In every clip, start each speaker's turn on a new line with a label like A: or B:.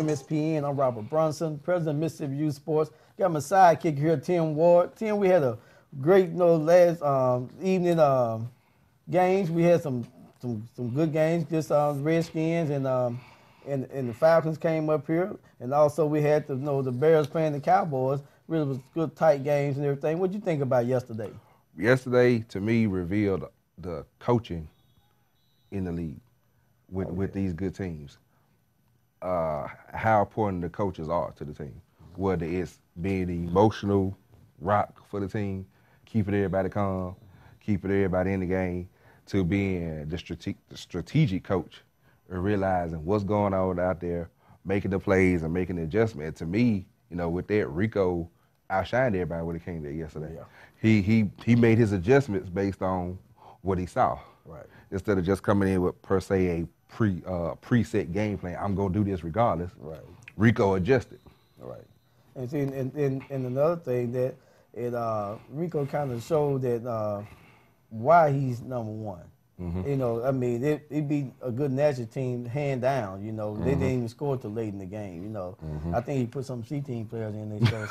A: MSPN. I'm Robert Brunson, president of Mississippi Youth Sports. Got my sidekick here, Tim Ward. Tim, we had a great, last evening games. We had some good games. Just Redskins and the Falcons came up here, and also we had the Bears playing the Cowboys. Really was good, tight games and everything. What did you think about yesterday?
B: Yesterday, to me, revealed the coaching in the league with these good teams. How important the coaches are to the team. Whether it's being the emotional rock for the team, keeping everybody calm, keeping everybody in the game, to being the strategic coach and realizing what's going on out there, making the plays and making the adjustment. And to me, with that, Rico outshined everybody when it came to yesterday. Yeah. He made his adjustments based on what he saw.
A: Right.
B: Instead of just coming in with per se a preset game plan. I'm gonna do this regardless.
A: Right.
B: Rico adjusted.
A: Right. And see, and another thing that Rico kind of showed that why he's number one. Mm-hmm. It beat a good Nashville team hand down. Mm-hmm. They didn't even score till late in the game. Mm-hmm. I think he put some C-team players in there.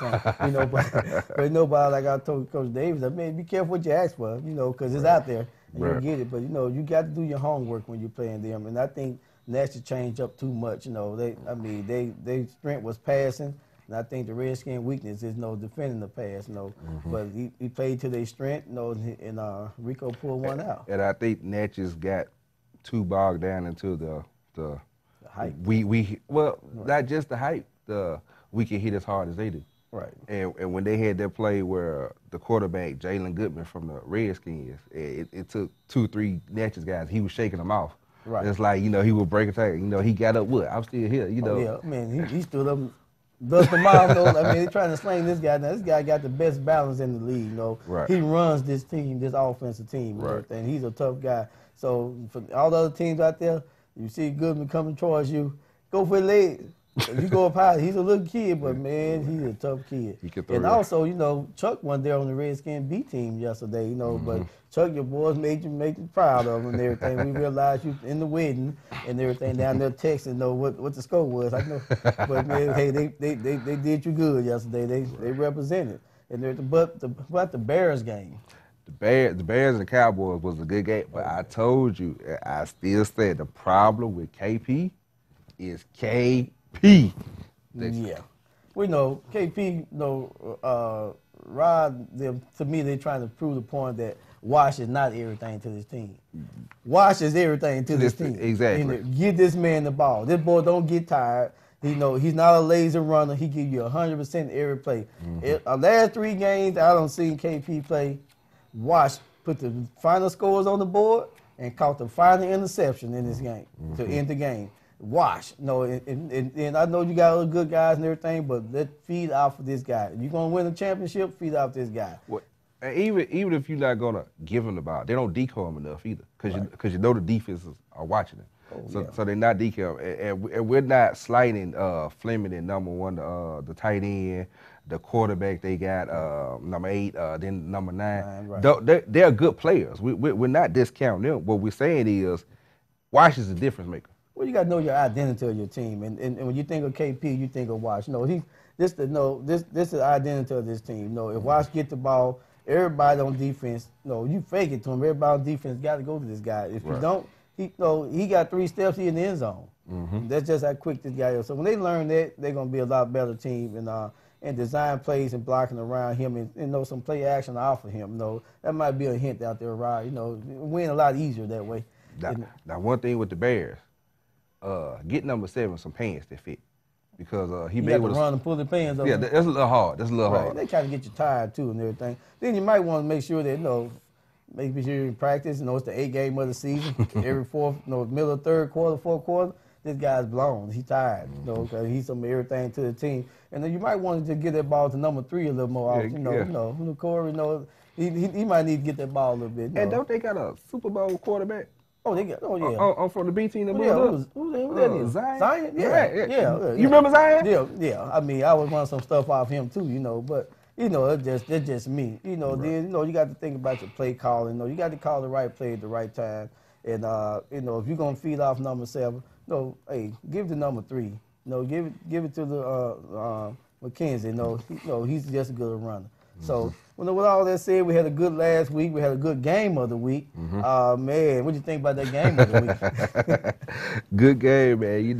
A: But nobody, like I told Coach Davis, be careful what you ask for. Because it's out there and you get it. But you got to do your homework when you're playing them. And I think Nashville changed up too much. They strength was passing. And I think the Redskins' weakness is defending the pass,
B: Mm-hmm.
A: But he played to their strength, and Rico pulled one out.
B: And I think Natchez got too bogged down into the
A: hype.
B: Not just the hype. We can hit as hard as they do.
A: Right.
B: And when they had that play where the quarterback Jalen Goodman from the Redskins, it took 2-3 Natchez guys. He was shaking them off.
A: Right.
B: It's like he would break a tackle. He got up. I'm still here.
A: Oh, yeah, man, he stood up. Dust the mom, they're trying to sling this guy. Now, this guy got the best balance in the league,
B: Right.
A: He runs this team, this offensive team,
B: right.
A: And he's a tough guy. So for all the other teams out there, you see Goodman coming towards you, go for the legs. If you go up high, he's a little kid, but man, he's a tough kid.
B: He can throw
A: and also, Chuck wasn't there on the Redskins B team yesterday,
B: Mm-hmm.
A: but Chuck, your boys made you proud of him and everything. We realized you in the wedding and everything down there texting, what the score was. I know, but man, hey, they did you good yesterday. They represented. And but the Bears game.
B: The Bears and the Cowboys was a good game, but I told you, I still said the problem with KP is KP.
A: Yeah. We know KP, Rod, to me, they're trying to prove the point that Wash is not everything to this team. Wash is everything to this team.
B: Exactly.
A: Give this man the ball. This boy don't get tired. He's not a lazy runner. He give you 100% every play. Mm-hmm. Last 3 games, I don't see KP play. Wash put the final scores on the board and caught the final interception in this game to end the game. Wash, and I know you got other good guys and everything, but let's feed off of this guy. If you're gonna win a championship, feed off this guy.
B: Well, and even if you're not gonna give him the ball, they don't decoy him enough either, because the defenses are watching him. So they're not decoy him, and we're not slighting Fleming in number 1, the tight end, the quarterback they got number 8, then number 9.
A: Right.
B: They're good players. We're not discounting them. What we're saying is, Wash is a difference maker.
A: Well, you got to know your identity of your team, and when you think of KP, you think of Wash. This is the identity of this team. If Wash get the ball, everybody on defense, you fake it to him. Everybody on defense got to go to this guy. If you don't, he got 3 steps, he in the end zone. Mm-hmm. That's just how quick this guy is. So when they learn that, they're gonna be a lot better team and design plays and blocking around him and some play action off of him. That might be a hint out there, Rod. Win a lot easier that way.
B: Now one thing with the Bears. Get number 7 some pants that fit, because he made
A: to run and pull the pants over.
B: Yeah, that's a little hard.
A: They try to get you tired too and everything. Then you might want to make sure that make sure you practice. It's the 8th game of the season. Every middle of 3rd quarter, 4th quarter, this guy's blown. He's tired. Because he's some everything to the team. And then you might want to get that ball to number 3 a little more often. Corey, he might need to get that ball a little bit.
B: And don't they got a Super Bowl quarterback?
A: Yeah.
B: From the B team.
A: Who that is? Zion? Yeah.
B: You remember Zion?
A: Yeah. I would run some stuff off him too, but it's just me. Then you got to think about your play calling. You got to call the right play at the right time. And if you're gonna feed off number 7, hey, give the number 3. give it to the McKenzie. He's just a good runner. So, with all that said, we had a good last week. We had a good game of the week. Man, what do you think about that game of the week?
B: Good game, man.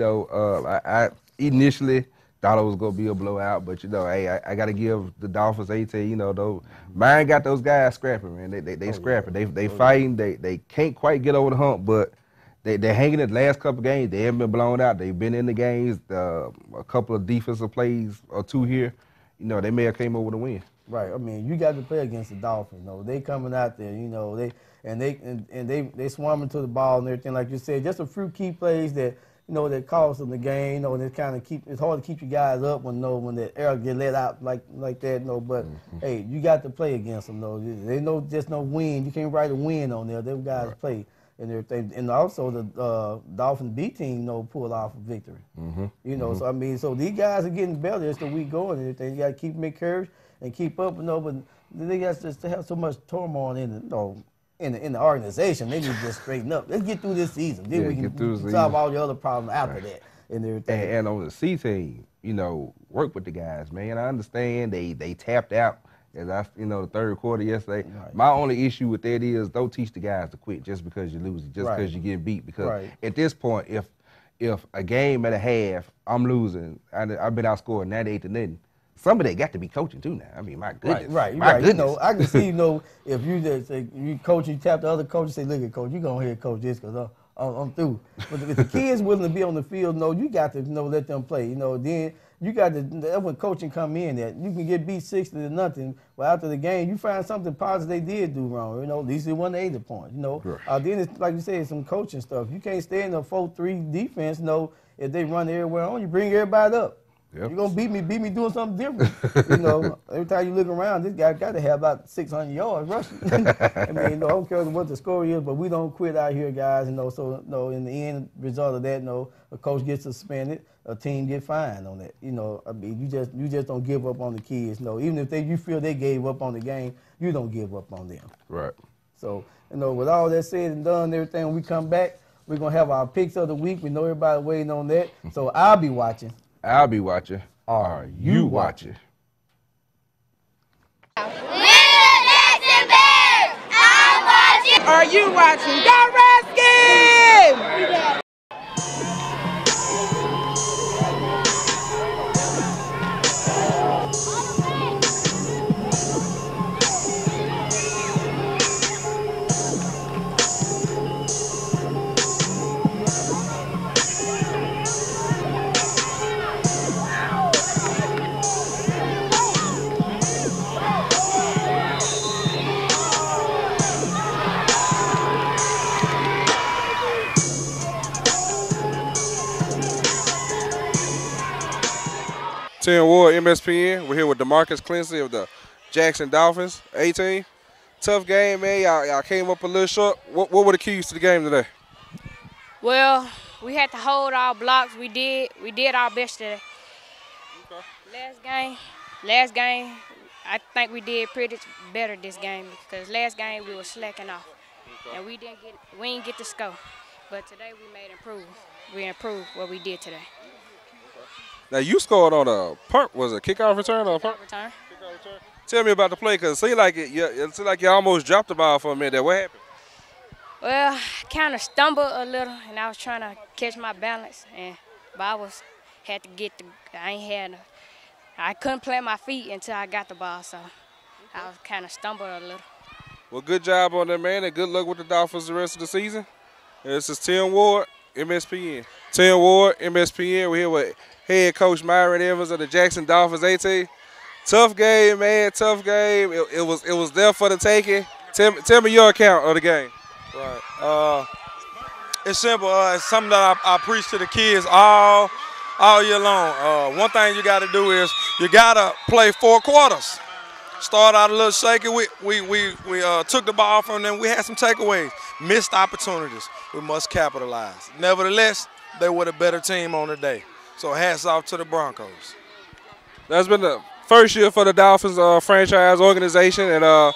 B: I initially thought it was gonna be a blowout, but hey, I gotta give the Dolphins 18. Though mine got those guys scrapping, man. They scrapping. Yeah. They fighting. They can't quite get over the hump, but they're hanging in the last couple games. They haven't been blown out. They've been in the games. A couple of defensive plays or two here. They may have came over to win.
A: Right. I mean, you got to play against the Dolphins. They coming out there. They swarming to the ball and everything like you said. Just a few key plays that that cost them the game. And it kind of it's hard to keep you guys up when the air get let out like that. But hey, you got to play against them. They know just no win. You can't write a win on there. Them guys play and everything. And also the Dolphins B team pulled off a victory. So I mean, so these guys are getting better as the week going and everything. You got to keep them encouraged and keep up, but they got to have so much turmoil in the organization. They need to just straighten up. Let's get through this season. Then we can solve all the other problems after that and everything.
B: And on the C team, work with the guys, man. I understand they tapped out as the third quarter yesterday. Right. My only issue with that is don't teach the guys to quit just because you're losing, just because you get beat. Because at this point, if a game at a half I'm losing, I've been outscored 98-0. Somebody got to be coaching too now. I mean, my goodness. Right.
A: Goodness. I can see, if you just say you coach, you tap the other coach and say, look at coach, you go ahead and coach this because I'm through. But if the kids willing to be on the field, you got to let them play. Then you got to. That's when coaching come in. That you can get beat 60-0, but after the game, you find something positive they did do wrong. At least it wasn't 80 points. Then it's like you said, some coaching stuff. You can't stay in a 4-3 defense. If they run everywhere on you, bring everybody up. Yep. You're going to beat me doing something different. Every time you look around, this guy got to have about 600 yards rushing. I mean, I don't care what the score is, but we don't quit out here, guys. So in the end result of that, a coach gets suspended, a team get fined on that. I mean, you just don't give up on the kids. Even if you feel they gave up on the game, you don't give up on them.
B: Right.
A: So, with all that said and done and everything, when we come back, we're going to have our picks of the week. We know everybody waiting on that. So I'll be watching.
B: Are you watching?
C: Are you watching? Go Redskins!
B: Tim Ward, MSPN. We're here with DeMarcus Clincy of the Jackson Dolphins, 18. Tough game, man. Y'all came up a little short. What were the keys to the game today?
D: Well, we had to hold our blocks. We did our best today. Okay. Last game, I think we did pretty better this game because last game we were slacking off, and we didn't get the score. But today we improved what we did today.
B: Now, you scored on a punt. Was it a kickoff return or a punt?
D: Return.
B: Kickoff return. Tell me about the play, because it seemed like you almost dropped the ball for a minute there. What happened?
D: Well, I kind of stumbled a little, and I was trying to catch my balance, but I couldn't plant my feet until I got the ball, so I was kind of stumbled a little.
B: Well, good job on that, man, and good luck with the Dolphins the rest of the season. And this is Tim Ward, MSPN. Tim Ward, MSPN. We're here with head coach Myron Evans of the Jackson Dolphins 18. Tough game, man. Tough game. It was there for the taking. Tell me your account of the game.
E: Right. It's simple. It's something that I preach to the kids all year long. One thing you got to do is you got to play 4 quarters. Start out a little shaky. We took the ball from them. We had some takeaways, missed opportunities. We must capitalize. Nevertheless, they were the better team on the day. So hats off to the Broncos.
B: That's been the first year for the Dolphins franchise organization, and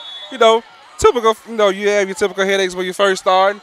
B: typical. You have your typical headaches when you first start.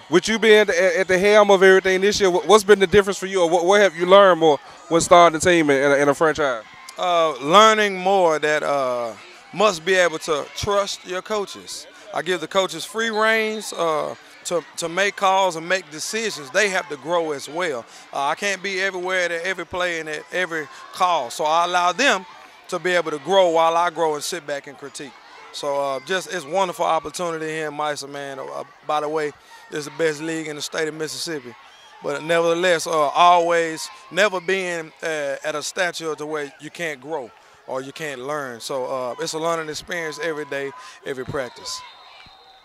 C: with you being at the helm of everything this year, what's been the difference for you, or what have you learned more when starting the team in a franchise?
E: Learning more that must be able to trust your coaches. I give the coaches free reins to make calls and make decisions. They have to grow as well. I can't be everywhere at every play and at every call, so I allow them to be able to grow while I grow and sit back and critique. So just it's a wonderful opportunity here in Meissen, man. By the way, it's the best league in the state of Mississippi. But nevertheless, always never being at a stature to where you can't grow or you can't learn. So it's a learning experience every day, every practice.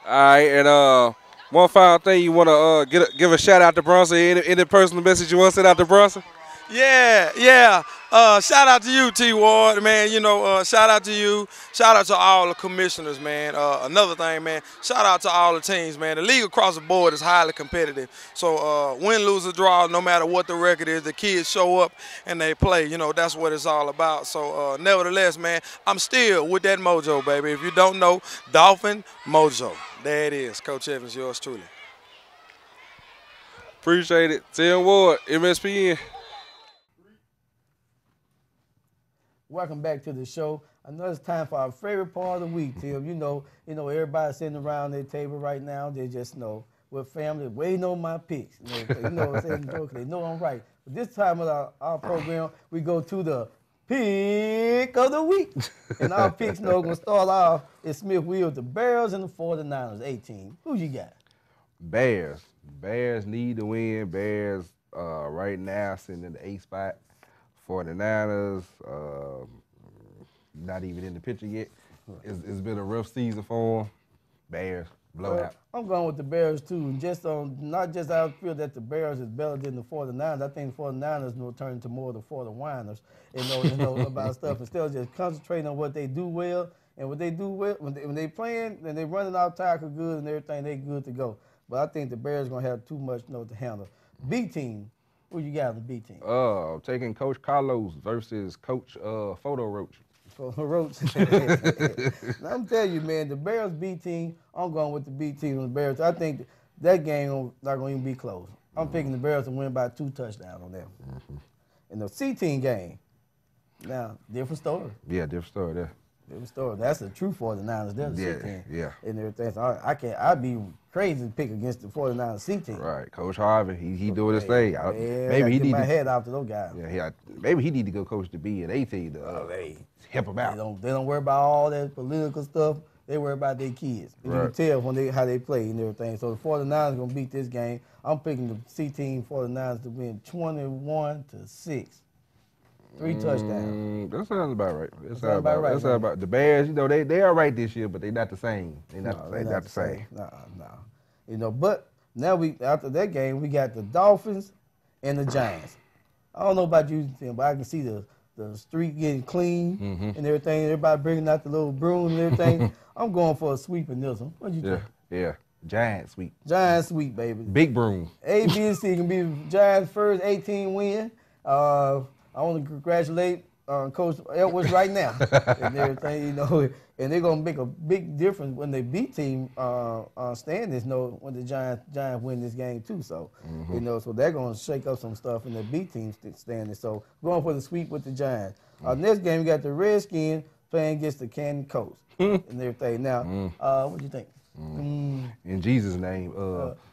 C: All right, and one final thing you want to give a shout out to Bronson. Any personal message you want to send out to Bronson?
E: Yeah. Shout out to you, T. Ward, man. Shout out to you. Shout out to all the commissioners, man. Another thing, man, shout out to all the teams, man. The league across the board is highly competitive. So win, lose, or draw, no matter what the record is, the kids show up and they play. That's what it's all about. So nevertheless, man, I'm still with that mojo, baby. If you don't know, Dolphin Mojo. There it is. Coach Evans, yours truly.
C: Appreciate it. Tim Ward, MSPN.
A: Welcome back to the show. I know it's time for our favorite part of the week, Tim. Everybody's sitting around their table right now. They just know with family waiting on my picks. They know I'm right. But this time of our program, we go to the pick of the week. And our picks, going to start off is Smith Wheels, the Bears and the 49ers, 18. Who you got?
B: Bears. Bears need to win. Bears right now sitting in the 8th spot. 49ers, not even in the picture yet. It's been a rough season for them. Bears, blowout.
A: I'm going with the Bears, too. And not just I feel that the Bears is better than the 49ers. I think the 49ers will turn into more of the 40-winers about stuff. Instead of just concentrating on what they do well. And what they do well, when they playing, and they running out tackle good and everything, they good to go. But I think the Bears going to have too much to handle. B team. Who you got on the B team?
B: Taking Coach Carlos versus Coach Photo Roach.
A: Photo Roach. I'm telling you, man, the Bears B team, I'm going with the B team on the Bears. I think that game not going to even be close. I'm picking the Bears to win by 2 touchdowns on them. In the C team game, now, different story.
B: Yeah, different story there.
A: Different story. That's the true 49ers. They're the C team.
B: Yeah. And
A: everything. So I'd be crazy to pick against the 49ers C team.
B: Right. Coach Harvey, he doing his thing.
A: Maybe he need my head out to those guys.
B: Yeah, maybe he need to go coach the B and A team to help him out.
A: They don't worry about all that political stuff. They worry about their kids. You can tell how they play and everything. So the 49ers going to beat this game. I'm picking the C team 49ers to win 21-6. 3 touchdowns.
B: That sounds about right. That sounds about right. That sounds about the Bears. They are right this year, but they're not the same. They're not the same.
A: No. But now after that game, we got the Dolphins and the Giants. I don't know about you, Tim, but I can see the street getting clean and everything. Everybody bringing out the little broom and everything. I'm going for a sweep in this one. What you think?
B: Yeah. Giant sweep.
A: Giant sweep, baby.
B: Big broom.
A: A, B, and C can be Giants' first 18 win. I want to congratulate Coach Edwards right now and everything, and they're gonna make a big difference when the B team standings. When the Giants win this game too. So so they're gonna shake up some stuff in the B team standings. So going for the sweep with the Giants. Next game we got the Redskins playing against the Canton Coast and everything. Now, what do you think?
B: In Jesus' name,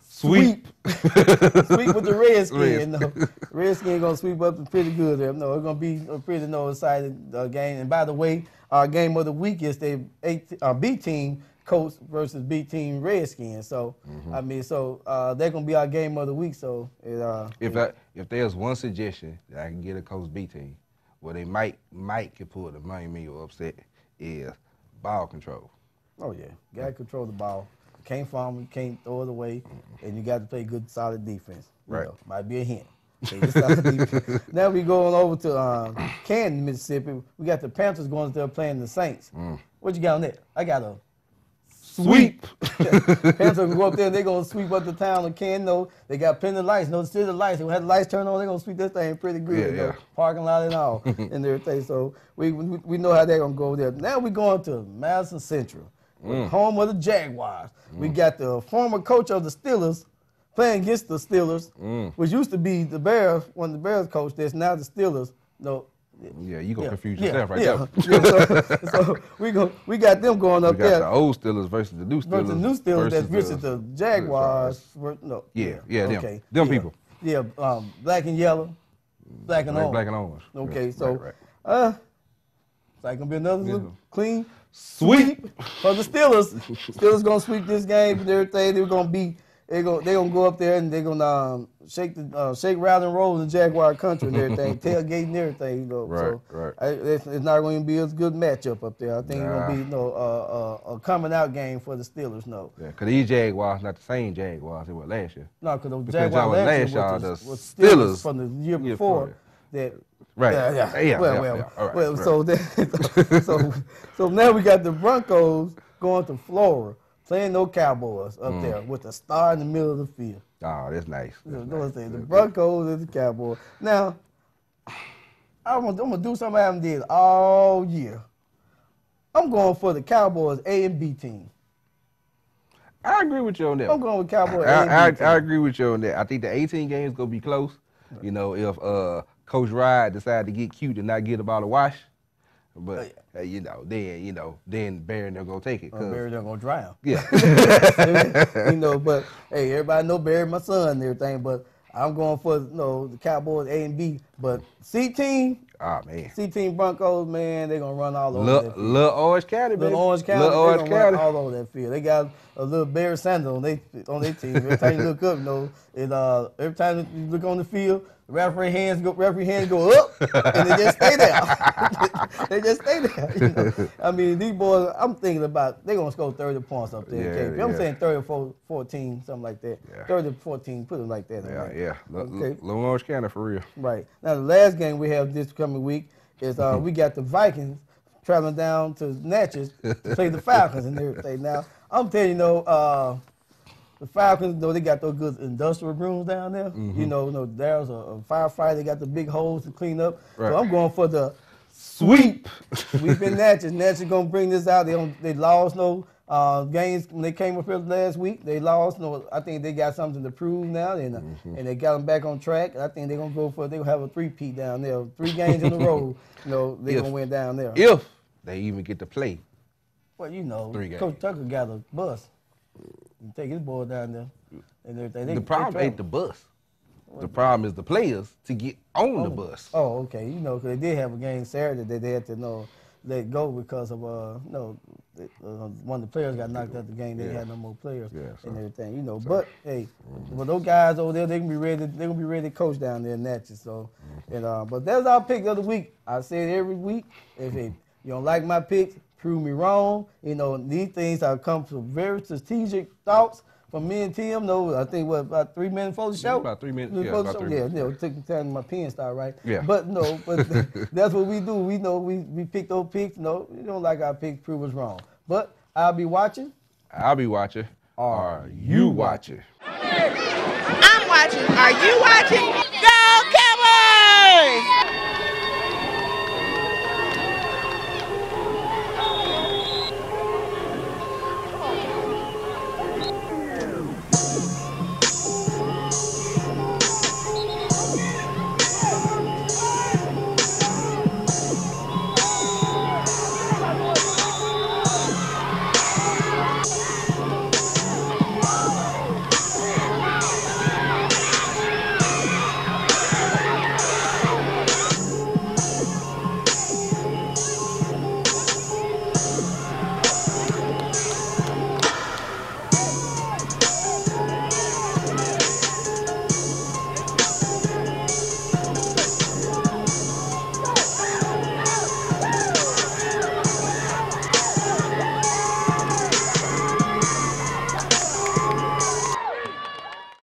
A: sweep. Sweep with the Redskins. Redskins going to sweep up pretty good there. No, it's going to be a pretty exciting game. And by the way, our game of the week is the B team Colts versus B team Redskins. So, they're going to be our game of the week. So,
B: if there's one suggestion that I can get a Colts B team, where they might can pull the Miami upset, is ball control.
A: Oh, yeah. Got to control the ball. Can't fumble, you can't throw it away, and you got to play good, solid defense.
B: Right.
A: Might be a hint. Now we going over to Canton, Mississippi. We got the Panthers going there playing the Saints. What you got on that? I got a sweep. Panthers will go up there and they're going to sweep up the town of Canton. They got plenty of lights. Still the lights. They had the lights turned on, they're going to sweep this thing pretty good.
B: Yeah.
A: Parking lot and all and everything. So we know how they're going to go there. Now we're going to Madison Central. Home of the Jaguars. We got the former coach of the Steelers playing against the Steelers, which used to be the Bears, one of the Bears coach. That's now the Steelers. No.
B: Yeah, you gonna confuse yourself right
A: there.
B: Yeah,
A: so we got them going up there.
B: We got the old Steelers versus the new Steelers.
A: Versus the new Steelers that's versus the Jaguars.
B: Them.
A: Okay.
B: Them people.
A: Yeah, black and yellow, black and orange.
B: Black and orange.
A: Okay,
B: yeah,
A: so
B: right.
A: it's like gonna be another little clean sweep for the Steelers. Steelers gonna sweep this game and everything. They're gonna go up there and they're gonna shake, rattle, and roll in Jaguar country and everything, tailgate and everything. You know,
B: right.
A: It's not going to be a good matchup up there. I think it's gonna be a coming out game for the Steelers. No,
B: yeah, because these Jaguars not the same Jaguars they were last year.
A: No, because the Jaguars last year was
B: Steelers
A: from the year before. That
B: right.
A: Well, so now we got the Broncos going to Florida. Playing no Cowboys up there with a star in the middle of the field.
B: Oh, that's nice.
A: The Broncos and the Cowboys. Now, I'm gonna do something I haven't did all year. I'm going for the Cowboys A and B team.
B: I agree with you on that.
A: I'm going with Cowboys A and B team.
B: I agree with you on that. I think the 18 games gonna be close. You know, if Coach Ride decide to get cute and not get about a wash. But then Barry they're gonna take it.
A: Barry they're gonna drown.
B: Yeah.
A: But hey, everybody know Barry, my son, and everything. But I'm going for the Cowboys A and B. But C team.
B: Oh man.
A: C team Broncos, man, they're gonna run all over that field.
B: Little Orange County, baby.
A: Little Orange County, they're gonna run all over that field. They got a little Barry Sanders on their team. Every time you look up, every time you look on the field. Referee hands go up, and they just stay there. They just stay there. I mean, these boys, I'm thinking about they're going to score 30 points up there. I'm saying 30 or 14, something like that. Yeah. 30 to 14, put it like that.
B: Yeah. Little Orange County for real.
A: Right. Now, the last game we have this coming week is we got the Vikings traveling down to Natchez to play the Falcons and everything. Now, I'm telling you, the Falcons, they got those good industrial rooms down there. Mm-hmm. There's a firefighter. They got the big holes to clean up. Right. So I'm going for the sweep. We've been Natchez. Natchez going to bring this out. They lost games when they came up here last week. They lost. I think they got something to prove now, and they got them back on track. I think they're going to they'll have a 3-peat down there. 3 games in a row. They're going to win down there.
B: If they even get to play.
A: Well,
B: 3 games.
A: Coach Tucker got a bus. You take his boy down there and everything.
B: The problem ain't the bus. The problem is the players to get on the bus.
A: Oh, okay. Because they did have a game Saturday that they had to let go because of one of the players got knocked out the game. They had no more players and everything. But hey, those guys over there, they can be ready. They're gonna be ready to coach down there in Natchez. So, but that's our pick of the week. I say it every week. If you don't like my picks, prove me wrong. These things have come from very strategic thoughts from me and Tim. I think about 3 minutes before the show.
B: About 3 minutes.
A: It took time my pen start right.
B: Yeah.
A: But that's what we do. We pick those picks. No, you don't like our picks, prove us wrong. But I'll be watching.
B: Are you watching?
F: I'm watching. Are you watching? Go Cowboys!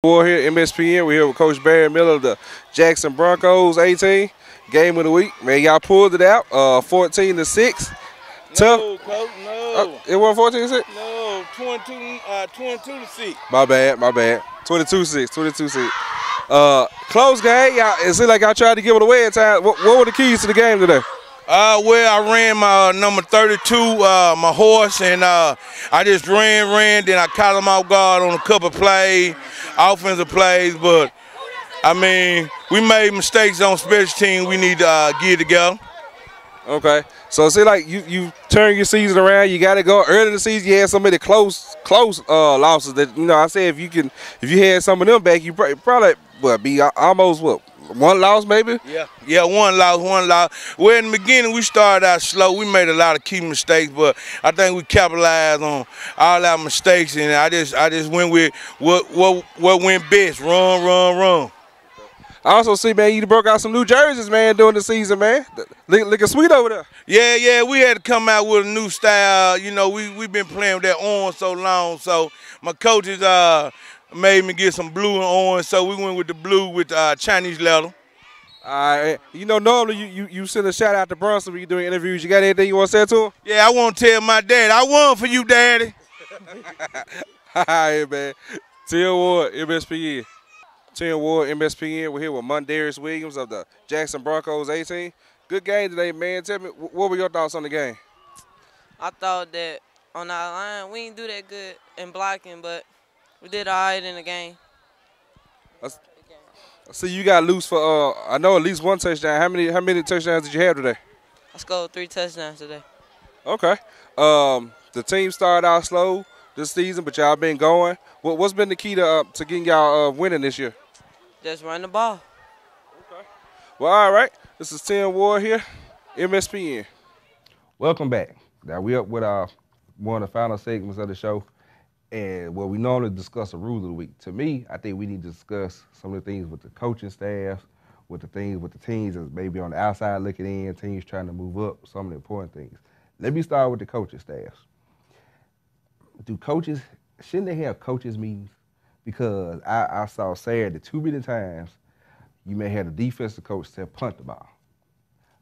C: We're here at MSPN. We're here with Coach Barry Miller of the Jackson Broncos 18. Game of the week. Man, y'all pulled it out. 14-6. Tough.
G: No, Coach, no.
C: It wasn't 14-6?
G: No, 22-6.
C: My bad. 22-6. Close game. It seemed like y'all tried to give it away at times. What were the keys to the game today?
E: Well, I ran my number 32, my horse, and I just ran. Then I caught him off guard on a couple plays.
G: offensive plays, but I mean, we made mistakes on special teams. We need to get together.
C: Okay. So see, like you turn your season around. You got to go early in the season. You had so many close losses that I said if you had some of them back, you probably be almost one loss maybe.
G: Yeah, one loss. Well, in the beginning we started out slow. We made a lot of key mistakes, but I think we capitalized on all our mistakes, and I just went with what went best. Run.
C: I also see, man, you broke out some new jerseys, man, during the season, man. Looking sweet over there.
G: Yeah, we had to come out with a new style. We've been playing with that orange so long, so my coaches made me get some blue and orange, so we went with the blue with Chinese leather.
C: All right. Normally you send a shout out to Bronson when you're doing interviews. You got anything you want to say to him?
G: Yeah, I want to tell my dad, I won for you, Daddy.
C: All right, man. Tim Ward, MSPN. Tim Ward, MSPN. We're here with Mondarius Williams of the Jackson Broncos 18. Good game today, man. Tell me, what were your thoughts on the game?
H: I thought that on our line, we didn't do that good in blocking, but we did all right in the game.
C: So you got loose for, I know, at least one touchdown. How many touchdowns did you have today?
H: I scored 3 touchdowns today.
C: Okay. The team started out slow this season, but y'all been going. What's been the key to getting y'all winning this year?
H: Just run the ball.
C: Okay. Well, all right. This is Tim Ward here, MSPN.
B: Welcome back. Now we up with one of the final segments of the show, and we normally discuss a rule of the week. To me, I think we need to discuss some of the things with the coaching staff, with the things with the teams that's maybe on the outside looking in, teams trying to move up, some of the important things. Let me start with the coaching staff. Shouldn't they have coaches meetings? Because I saw Saturday too many times you may have the defensive coach say punt the ball.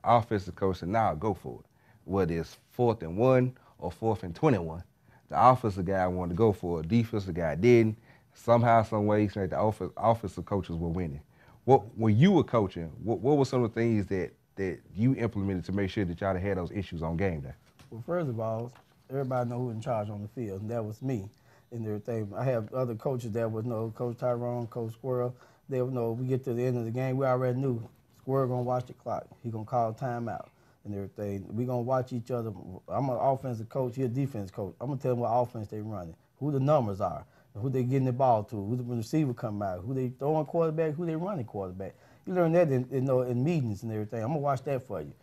B: Offensive coach said, nah, go for it. Whether it's 4th and 1 or 4th and 21. The offensive guy wanted to go for it. Defensive guy didn't. Somehow, some way, the offensive coaches were winning. When you were coaching, what were some of the things that you implemented to make sure that y'all had those issues on game day?
A: Well, first of all, everybody know who's in charge on the field, and that was me and everything. I have other coaches that would know, Coach Tyrone, Coach Squirrel. They would know we get to the end of the game, we already knew Squirrel going to watch the clock. He going to call timeout and everything. We going to watch each other. I'm an offensive coach, he's a defense coach. I'm going to tell them what offense they running, who the numbers are, who they getting the ball to, who the receiver come out, who they throwing quarterback, who they running quarterback. You learn that in meetings and everything. I'm going to watch that for you.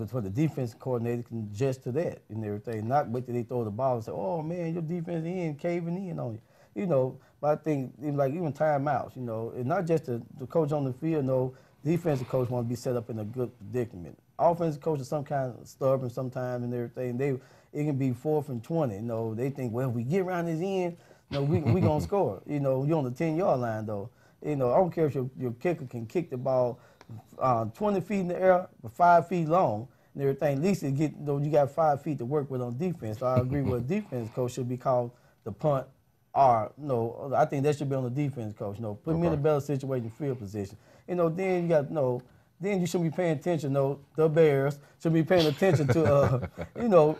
A: For the defense coordinator can adjust to that and everything, not wait till they throw the ball and say, oh, man, your defense end caving in on you. But I think, even timeouts, and not just the coach on the field, defensive coach want to be set up in a good predicament. Offensive coach is some kind of stubborn sometimes and everything. It can be 4th and 20. They think, well, if we get around this end, we going to score. You're on the 10-yard line, though. I don't care if your kicker can kick the ball 20 feet in the air, but 5 feet long and everything. At least you got 5 feet to work with on defense. So I agree with a defense coach should be called the punt, or I think that should be on the defense coach. Put me in a better situation, field position. Then you got then you should be paying attention. The Bears should be paying attention to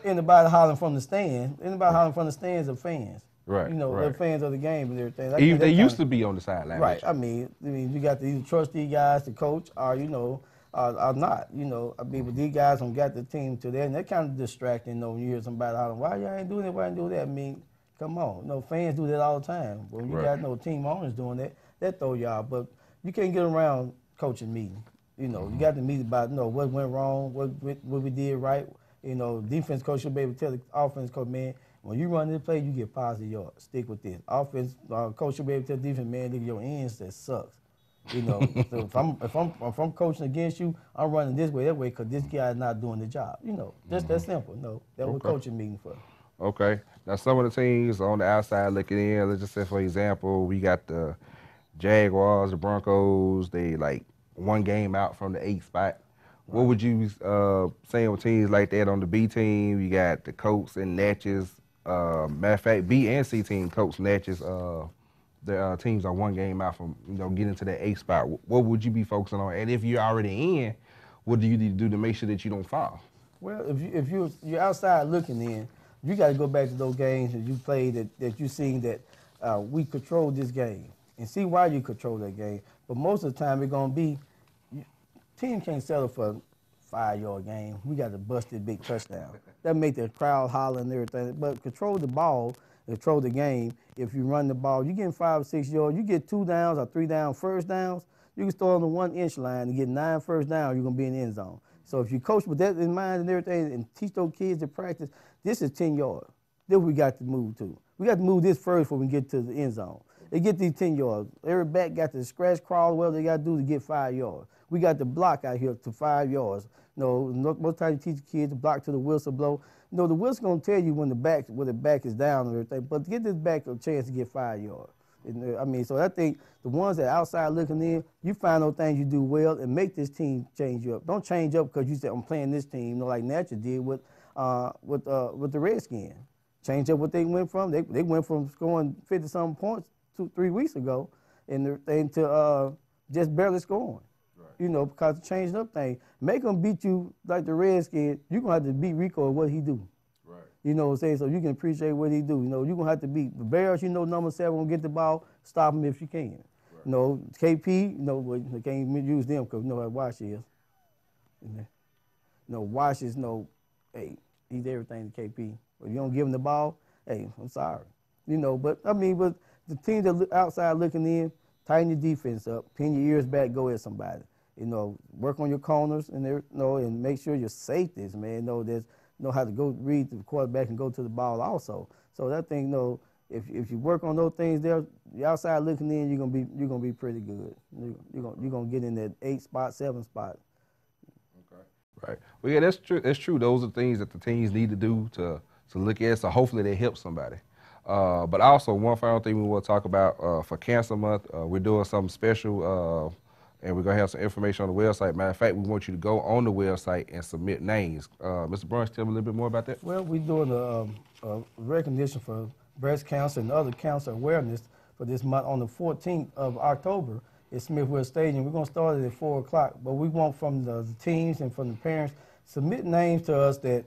A: anybody hollering from the stands. Anybody hollering from the stands are fans.
B: Right.
A: They're fans of the game and everything.
B: They used to be on the sideline.
A: Right. I mean, you got to either trust these guys to coach or, are not. But these guys don't got the team to that, and they're kind of distracting, when you hear somebody hollering, why y'all ain't doing it, why ain't doing that? I mean, come on. Fans do that all the time. But when you got team owners doing that throw y'all. But you can't get around coaching meeting. You got to meet about, what went wrong, what we did right. Defense coach should be able to tell the offense coach, man, when you run this play, you get positive yards. Stick with this. Offense coach should be able to tell the defense, man, look at your ends, that sucks. So if I'm coaching against you, I'm running this way, that way, because this guy is not doing the job. Just that simple. That was coaching meeting for.
B: Okay. Now some of the teams on the outside looking in, let's just say for example, we got the Jaguars, the Broncos. They one game out from the 8th spot. What would you say on teams like that on the B team? You got the Colts and Natchez. Matter of fact, B and C team, Colts, Natchez, the teams are one game out from getting to that 8th spot. What would you be focusing on? And if you're already in, what do you need to do to make sure that you don't fall?
A: Well, if you're outside looking in, you got to go back to those games that you played that you seen that we controlled this game. and see why you control that game. But most of the time, it's going to be, team can't settle for a 5-yard game. We got to bust this big touchdown. That make the crowd holler and everything. But control the ball, control the game. If you run the ball, you get 5 or 6 yards, you get 2 downs or 3 down first downs, you can start on the 1-inch line and get 9 first downs, you're going to be in the end zone. So if you coach with that in mind and everything and teach those kids to practice, this is 10 yards. This we got to move to. We got to move this first before we get to the end zone. They get these 10 yards. Every back got to scratch, crawl, whatever they got to do to get 5 yards. We got to block out here to 5 yards. Most times you teach the kids to block to the whistle blow. The whistle going to tell you when the back is down and everything, but to get this back a chance to get 5 yards. So I think the ones that are outside looking in, you find those things you do well and make this team change you up. Don't change up because you said, I'm playing this team, like Natcher did with the Redskins. Change up what they went from. They went from scoring 50-something points 2-3 weeks ago to just barely scoring. Right. Because of changing up things. Make them beat you like the Redskins. You're going to have to beat Rico at what he do. Right. You know what I'm saying? So you can appreciate what he do. You're going to have to beat the Bears. Number 7 will get the ball. Stop him if you can. Right. KP, they can't even use them because you know what Wash is. Wash is hey, he's everything to KP. If you don't give him the ball, hey, I'm sorry. But the team that outside looking in, tighten your defense up, pin your ears back, go at somebody. Work on your corners and and make sure your safeties, man, know how to go read the quarterback and go to the ball also. So that thing, if you work on those things there, the outside looking in, you're gonna be pretty good. You're gonna get in that 8 spot, 7 spot.
B: Okay. Right. Well, yeah, that's true. That's true. Those are things that the teams need to do to look at. So hopefully they help somebody. But also one final thing we want to talk about for Cancer Month, we're doing something special. And we're going to have some information on the website. Matter of fact, we want you to go on the website and submit names. Mr. Brunch, tell me a little bit more about that.
A: Well, we're doing a recognition for breast cancer and other cancer awareness for this month on the 14th of October at Smithville Stadium. We're going to start it at 4 o'clock, but we want from the teams and from the parents, submit names to us that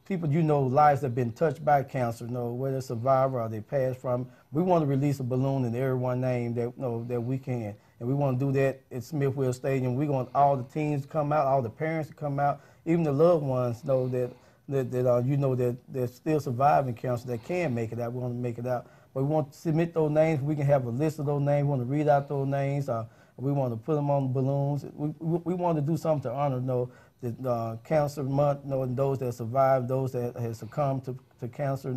A: people lives that have been touched by cancer, whether a survivor or they passed from. We want to release a balloon in everyone's name that we can. And we want to do that at Smithville Stadium. We want all the teams to come out, all the parents to come out, even the loved ones know that they're still surviving cancer, that can make it out. We want to make it out. But we want to submit those names. We can have a list of those names. We want to read out those names. We want to put them on the balloons. We want to do something to honor the Cancer Month, and those that survived, those that have succumbed to cancer,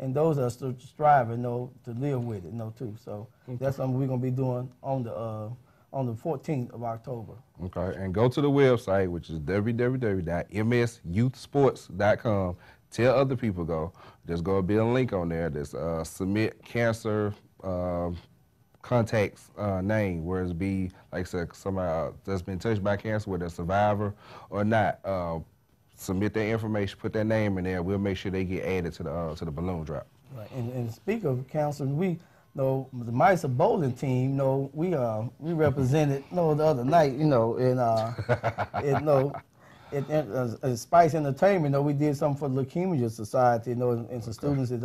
A: and those that are still striving, to live with it, too. So that's something we're going to be doing on the 14th of October.
B: Okay, and go to the website, which is www.msyouthsports.com. Tell other people go. There's going to be a link on there that's submit cancer contacts name, where it's be, like I said, somebody that's been touched by cancer, whether a survivor or not. Submit their information, put their name in there. We'll make sure they get added to the balloon drop.
A: Right. And speak of cancer, we the Mice bowling team. We represented the other night. At Spice Entertainment. We did something for the Leukemia Society. And some students at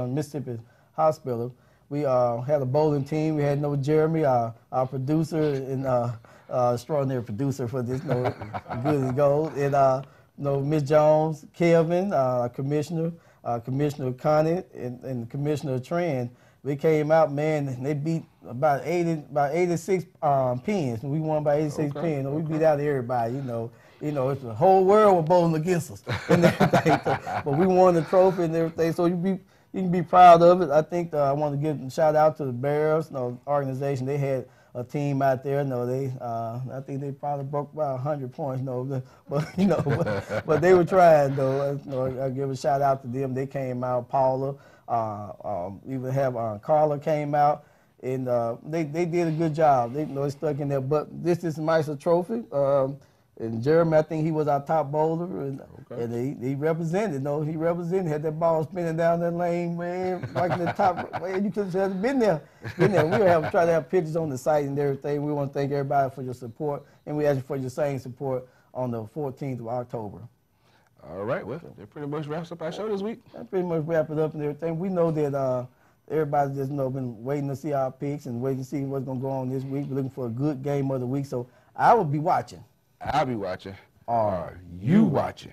A: Mississippi Hospital. We had a bowling team. We had Jeremy, our producer, and extraordinary producer for this, good as gold. And Miss Jones, Kelvin, Commissioner Connie, and Commissioner Tran. We came out, man, and they beat about 86 pins. We won by 86 pins. We beat out everybody, it's the whole world was bowling against us and everything. But we won the trophy and everything. So you can be proud of it. I think I want to give a shout out to the Bears, organization. They had a team out there. I think they probably broke about 100 points. But they were trying though. I give a shout out to them. They came out. Paula, even have Carla came out, and they did a good job. They stuck in there. But this is Mice Trophy. And Jeremy, I think he was our top bowler, and he represented. He represented. Had that ball spinning down that lane, man, like in the top. Man, you could have been there. We try to have pictures on the site and everything. We want to thank everybody for your support, and we ask you for your same support on the 14th of October.
B: All right. Well, that pretty much wraps up our show this week.
A: That pretty much wrap it up and everything. We know that everybody just been waiting to see our picks and waiting to see what's gonna go on this week. We're looking for a good game of the week, so I will be watching.
B: I'll be watching. Are you watching?